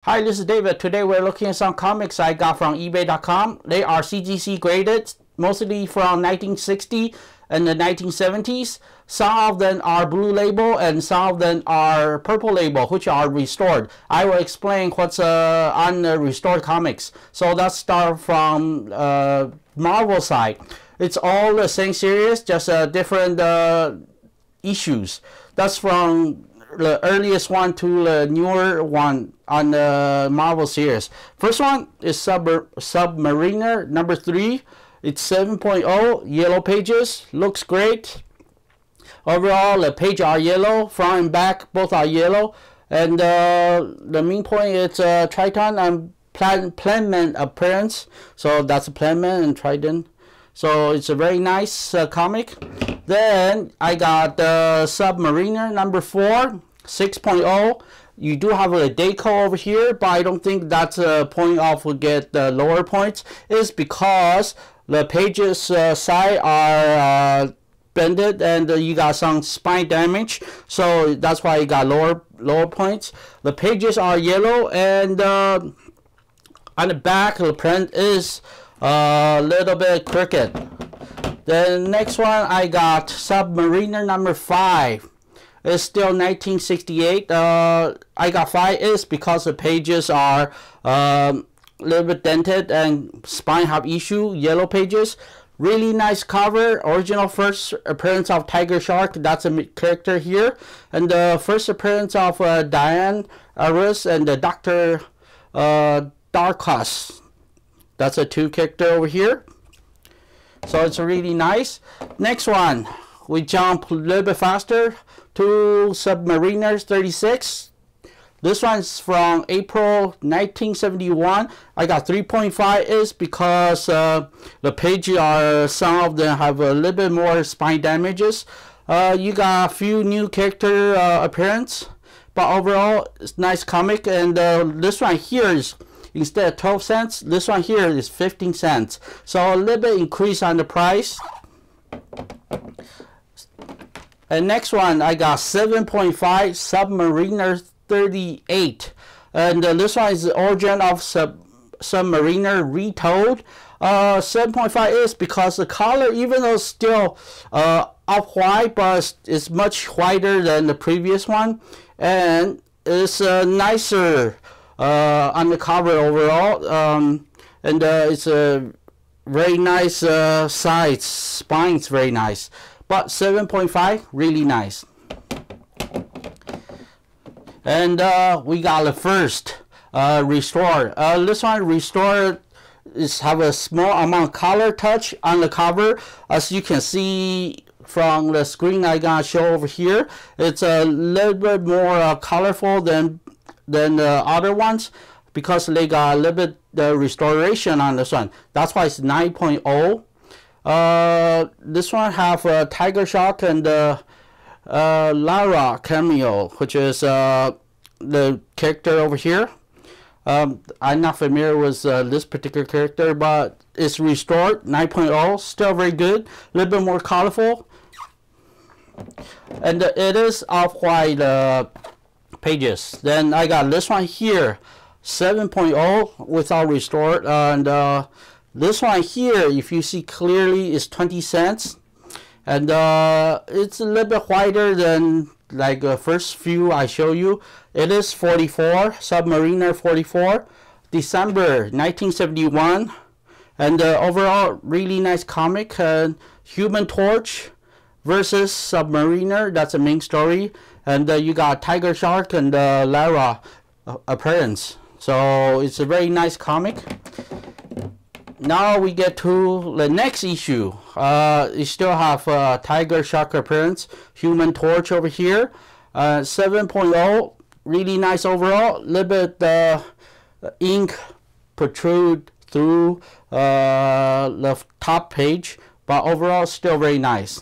Hi, this is David. Today we're looking at some comics I got from eBay.com. They are CGC graded, mostly from 1960 and the 1970s. Some of them are blue label and some of them are purple label, which are restored. I will explain what's on the restored comics. So let's start from Marvel side. It's all the same series, just different issues. That's from the earliest one to the newer one on the Marvel series. First one is Submariner number 3. It's 7.0, yellow pages, looks great. Overall, the pages are yellow, front and back both are yellow. And the main point is Triton and Planman appearance. So that's Planman and Triton. So it's a very nice comic. Then I got Submariner number 4, 6.0. You do have a deco over here, but I don't think that's a point off will get the lower points. It's because the pages side are bended and you got some spine damage, so that's why you got lower points. The pages are yellow, and on the back the print is a little bit crooked. The next one I got Submariner number 5. It's still 1968. I got 5 is because the pages are a little bit dented and spine have issue. Yellow pages. Really nice cover. Original first appearance of Tiger Shark. That's a character here. And the first appearance of Diane Aris and the Dr. Darkus. That's a 2 character over here. So it's really nice. Next one, we jump a little bit faster to Submariners 36. This one's from April 1971. I got 3.5 is because the pages are, some of them have a little bit more spine damages. You got a few new character appearance, but overall it's nice comic. And this one here is, instead of 12 cents, this one here is 15 cents. So a little bit increase on the price. And next one, I got 7.5 Submariner 38. And this one is the origin of Submariner retold. 7.5 is because the color, even though it's still off-white, but it's much whiter than the previous one. And it's nicer on the cover overall, and it's a very nice size. Spine's very nice, but 7.5 really nice. And we got the first restore. This one restore is have a small amount of color touch on the cover, as you can see from the screen I gotta show over here. It's a little bit more colorful than the other ones, because they got a little bit the restoration on this one. That's why it's 9.0. This one have a Tiger Shark and Lara cameo, which is the character over here. I'm not familiar with this particular character, but it's restored 9.0, still very good, a little bit more colorful, and it is off-white pages. Then I got this one here, 7.0 without restored, and this one here, if you see clearly, is 20 cents, and it's a little bit whiter than like the first few I show you. It is 44, Submariner 44, December 1971, and overall really nice comic. Human Torch versus Submariner, that's the main story. And you got Tiger Shark and Lara appearance. So it's a very nice comic. Now we get to the next issue. You still have Tiger Shark appearance, Human Torch over here. 7.0, really nice overall. A little bit ink protrude through the top page, but overall still very nice.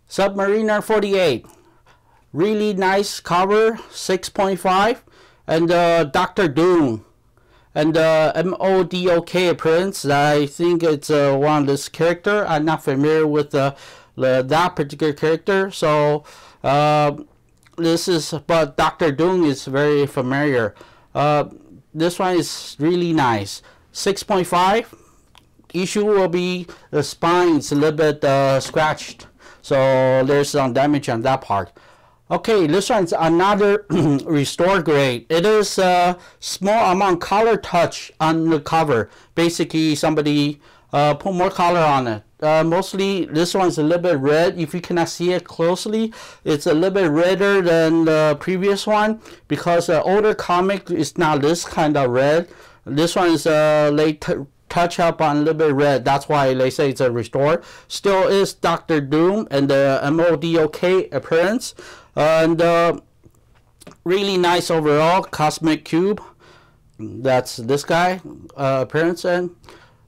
Submariner 48, really nice cover, 6.5, and Dr. Doom, and MODOK appearance. I think it's one of this character. I'm not familiar with that particular character, so this is, but Dr. Doom is very familiar. This one is really nice. 6.5. Issue will be the spine is a little bit scratched, so there's some damage on that part. Okay, this one's another restore grade. It is a small amount color touch on the cover. Basically, somebody put more color on it. Mostly, this one's a little bit red. If you cannot see it closely, it's a little bit redder than the previous one because the older comic is not this kind of red. This one is late touch up on a little bit red. That's why they say it's a restore. Still is Dr. Doom and the MODOK appearance. And really nice overall cosmic cube. That's this guy appearance, and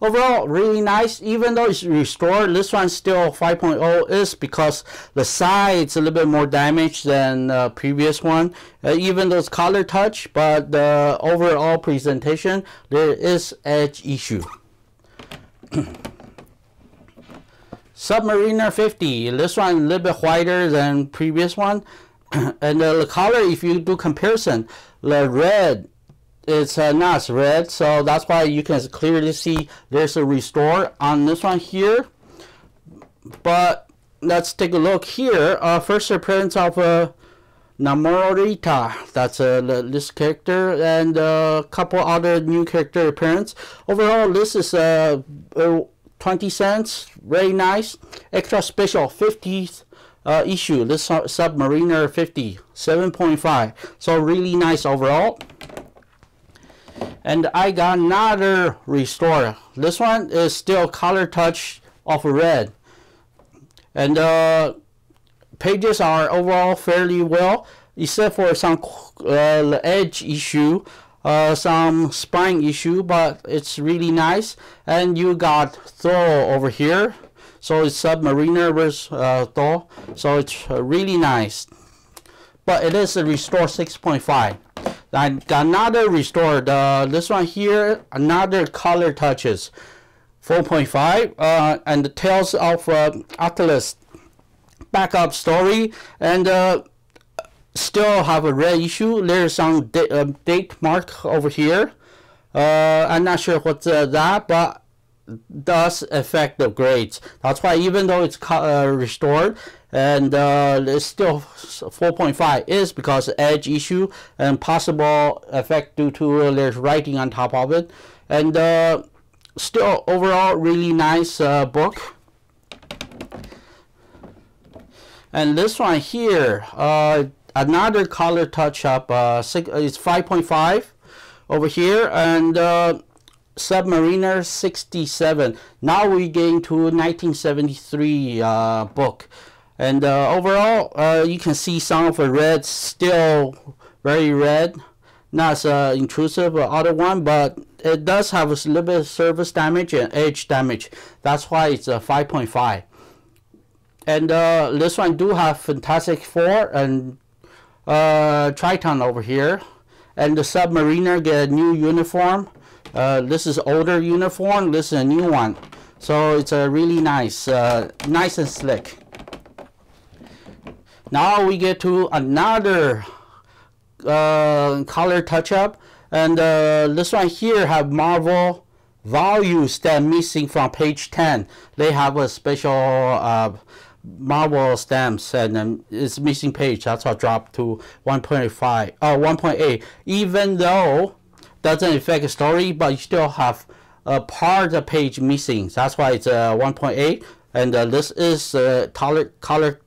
overall really nice. Even though it's restored, this one still 5.0 is because the side's a little bit more damaged than the previous one. Even though it's color touch, but the overall presentation there is edge issue. Submariner 50. This one a little bit whiter than previous one, and the color, if you do comparison, the red it's not red, so that's why you can clearly see there's a restore on this one here. But let's take a look here. First appearance of Namorita, that's this character, and a couple other new character appearance. Overall, this is 20 cents, very nice. Extra special 50th issue. This Submariner 50, 7.5. So really nice overall. And I got another restore. This one is still color touch of red, and pages are overall fairly well, except for some edge issue, some spine issue, but it's really nice. And you got Thor over here, so it's Submariner versus Thor, so it's really nice. But it is a restore 6.5. I got another restore. This one here, another color touches, 4.5, and the Tales of Atlas backup story, and still have a red issue. There's some date mark over here. I'm not sure what's that, but does affect the grades. That's why even though it's restored, and it's still 4.5 is because edge issue and possible effect due to there's writing on top of it. And still overall really nice book. And this one here, another color touch up, it's 5.5 over here, and Submariner 67. Now we're getting to 1973 book. And overall, you can see some of the red, still very red. Not as intrusive as the other one, but it does have a little bit of surface damage and edge damage. That's why it's a 5.5. And this one do have Fantastic Four and Triton over here. And the Submariner get a new uniform. This is older uniform. This is a new one. So it's a really nice, nice and slick. Now we get to another color touch-up, and this one here have Marvel values that missing from page 10. They have a special Marvel stamps, and it's missing page. That's why I dropped to 1.5, 1.8. Even though doesn't affect the story, but you still have a part of the page missing. That's why it's 1.8. And this is color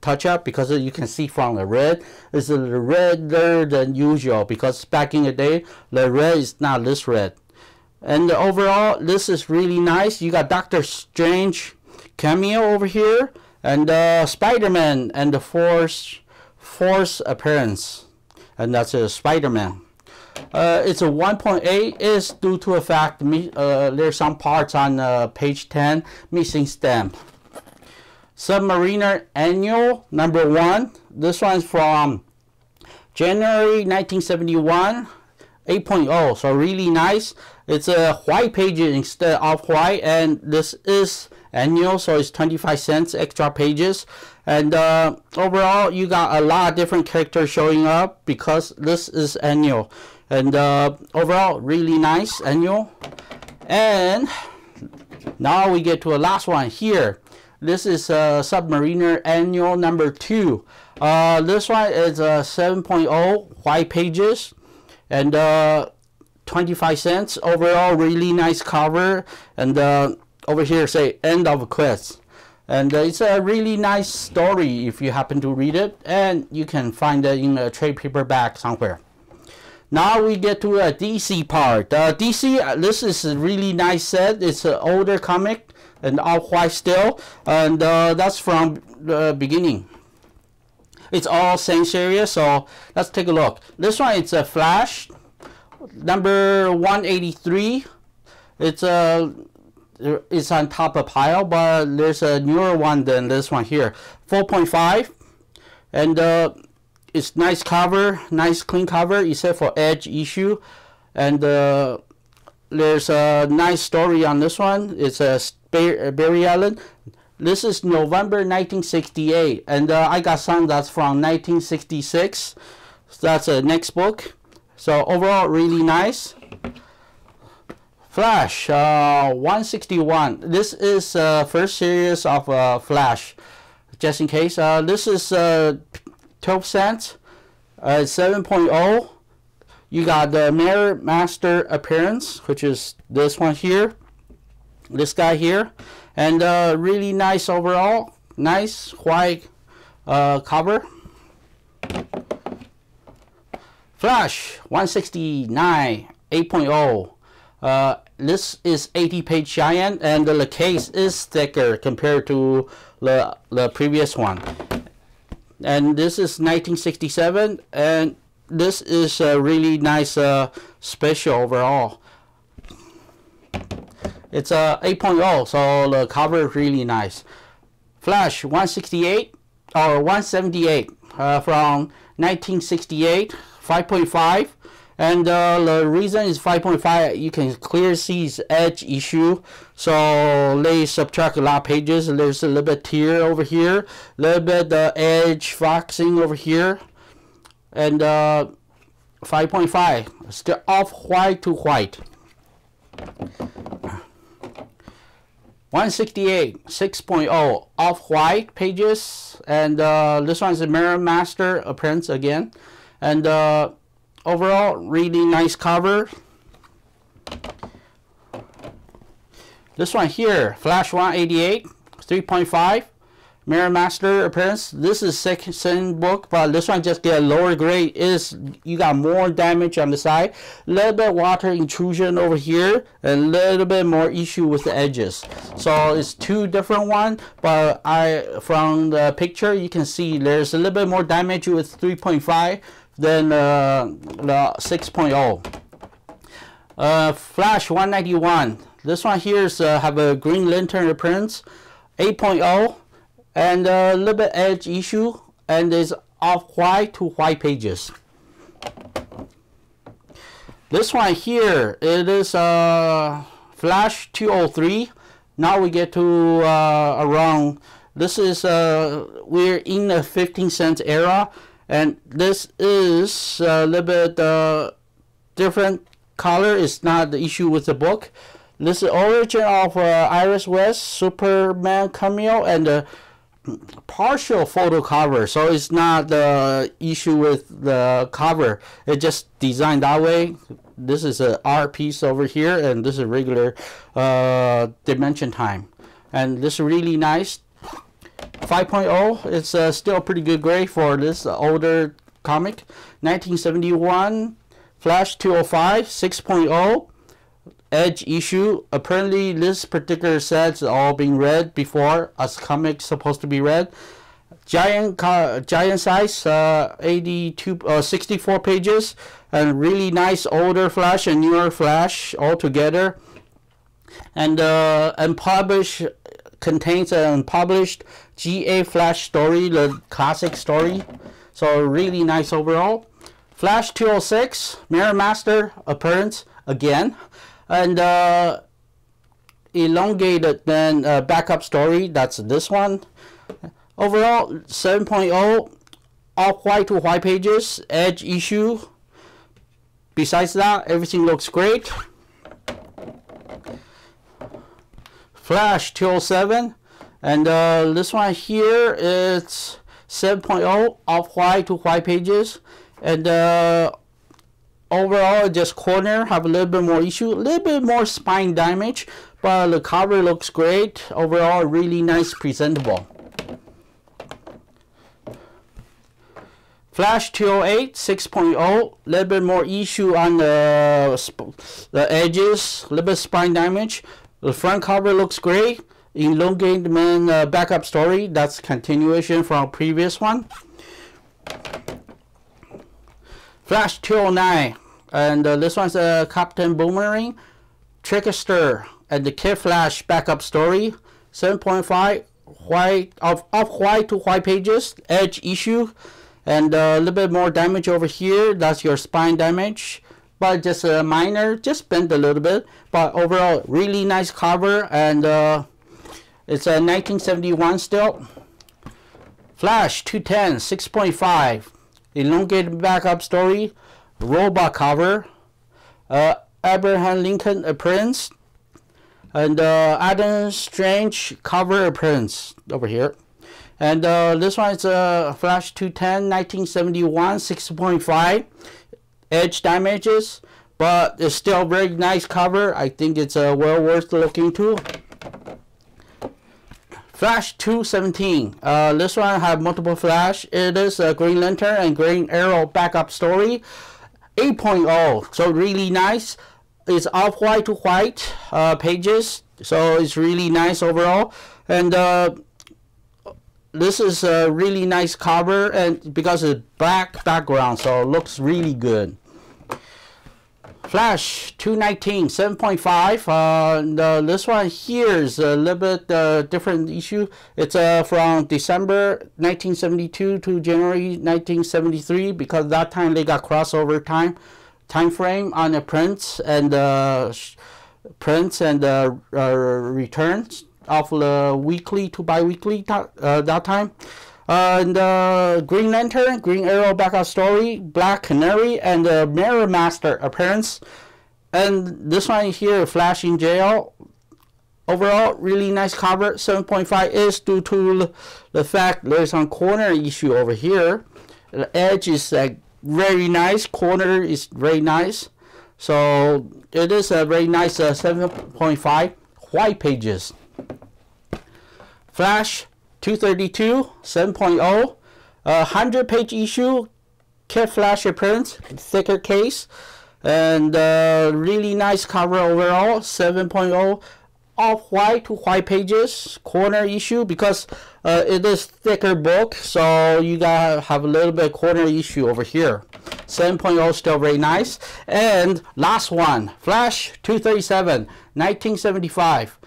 touch-up because you can see from the red. It's redder than usual because back in the day, the red is not this red. And overall, this is really nice. You got Doctor Strange cameo over here, and Spider-Man and the Force appearance. And that's a Spider-Man. It's a 1.8 is due to the fact there's some parts on page 10 missing stamp. Submariner Annual #1. This one's from January 1971, 8.0. So really nice. It's a white page instead of white, and this is annual, so it's 25 cents extra pages. And overall, you got a lot of different characters showing up because this is annual. And overall, really nice annual. And now we get to a last one here. This is Submariner Annual number 2. This one is 7.0 white pages and 25 cents. Overall, really nice cover. And over here say end of quest. And it's a really nice story if you happen to read it. And you can find it in a trade paperback somewhere. Now we get to a DC part. DC, this is a really nice set. It's an older comic and all white still, and that's from the beginning. It's all same series, so let's take a look. This one, it's a Flash number 183. It's on top of pile, but there's a newer one than this one here, 4.5, and it's nice cover, nice clean cover, except for edge issue. And there's a nice story on this one. It's a Barry Allen. This is November 1968, and I got some that's from 1966. So that's the next book. So overall, really nice. Flash 161. This is first series of Flash. Just in case, this is 12 cents, 7.0. You got the Mirror Master appearance, which is this one here, this guy here, and really nice overall, nice white cover. Flash 169 8.0. This is 80-page giant, and the case is thicker compared to the previous one. And this is 1967, and this is a really nice special overall. It's a 8.0, so the cover is really nice. Flash 168 or 178 from 1968, 5.5. And the reason is 5.5, you can clearly see its edge issue. So they subtract a lot of pages. There's a little bit tear over here, a little bit the edge foxing over here. And 5.5, still off white to white. 168, 6.0, off white pages. And this one's a Mirror Master appearance again. And overall, really nice cover. This one here, Flash 188, 3.5, Mirror Master appearance. This is second book, but this one just get a lower grade. You got more damage on the side, a little bit water intrusion over here, and a little bit more issue with the edges. So it's two different ones, but from the picture you can see there's a little bit more damage with 3.5 than the 6.0. Flash 191. This one here is have a Green Lantern appearance, 8.0, and a little bit edge issue, and is off white to white pages. This one here, it is Flash 203. Now we get to around. This is we're in the 15-cent era. And this is a little bit different color. It's not the issue with the book. This is origin of Iris West, Superman cameo, and the partial photo cover. So it's not the issue with the cover. It's just designed that way. This is an art piece over here, and this is regular Dimension Time. And this is really nice. 5.0, it's still a pretty good grade for this older comic. 1971, Flash 205, 6.0, edge issue. Apparently this particular set's all been read before as comics supposed to be read. Giant size, 64 pages, and really nice older Flash and newer Flash all together. And unpublished, contains an unpublished GA Flash story, the classic story. So really nice overall. Flash 206, Mirror Master appearance again. And elongated than backup story. That's this one. Overall 7.0, off-white to white pages, edge issue. Besides that, everything looks great. Flash 207, and this one here is 7.0, off-white to white pages, and overall just corner have a little bit more issue, a little bit more spine damage, but the cover looks great. Overall really nice, presentable. Flash 208, 6.0, little bit more issue on the edges, a little bit spine damage. The front cover looks great. Elongated man backup story, that's continuation from previous one. Flash 209, and this one's a Captain Boomerang, Trickster, and the Kid Flash backup story. 7.5, white off white to white pages, edge issue, and a little bit more damage over here. That's your spine damage, but just a minor, just bent a little bit. But overall, really nice cover, and it's a 1971 still. Flash 210, 6.5, elongated backup story, robot cover, Abraham Lincoln appearance, and Adam Strange cover appearance over here. And this one is a Flash 210, 1971, 6.5, edge damages, but it's still very nice cover. I think it's well worth looking to. Flash 217, this one have multiple flash. It is a Green Lantern and Green Arrow backup story. 8.0, so really nice. It's off-white to white pages, so it's really nice overall. And this is a really nice cover, and because it's black background, so it looks really good. Flash 219, 7.5. This one here is a little bit different issue. It's from December 1972 to January 1973, because that time they got crossover time frame on the prints and returns of the weekly to bi-weekly that time. And Green Lantern, Green Arrow backup story, Black Canary, and Mirror Master appearance. And this one here, Flash in jail. Overall, really nice cover. 7.5 is due to the fact there's some corner issue over here. The edge is very nice, corner is very nice. So it is a very nice 7.5 white pages. Flash 232, 7.0, 100-page issue, Kid Flash appearance, thicker case, and really nice cover overall. 7.0, off-white to white pages, corner issue, because it is thicker book, so you gotta have a little bit corner issue over here. 7.0 still very nice. And last one, Flash 237, 1975.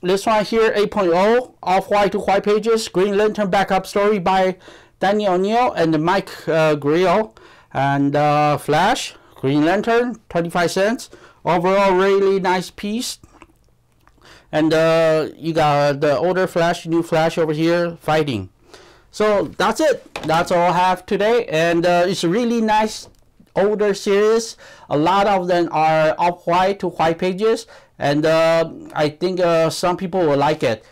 This one here, 8.0, off-white to white pages, Green Lantern backup story by Danny O'Neill and Mike Grill. And Flash, Green Lantern, 25 cents. Overall, really nice piece. And you got the older Flash, new Flash over here fighting. So that's it. That's all I have today. And it's a really nice older series. A lot of them are off-white to white pages. And I think some people will like it.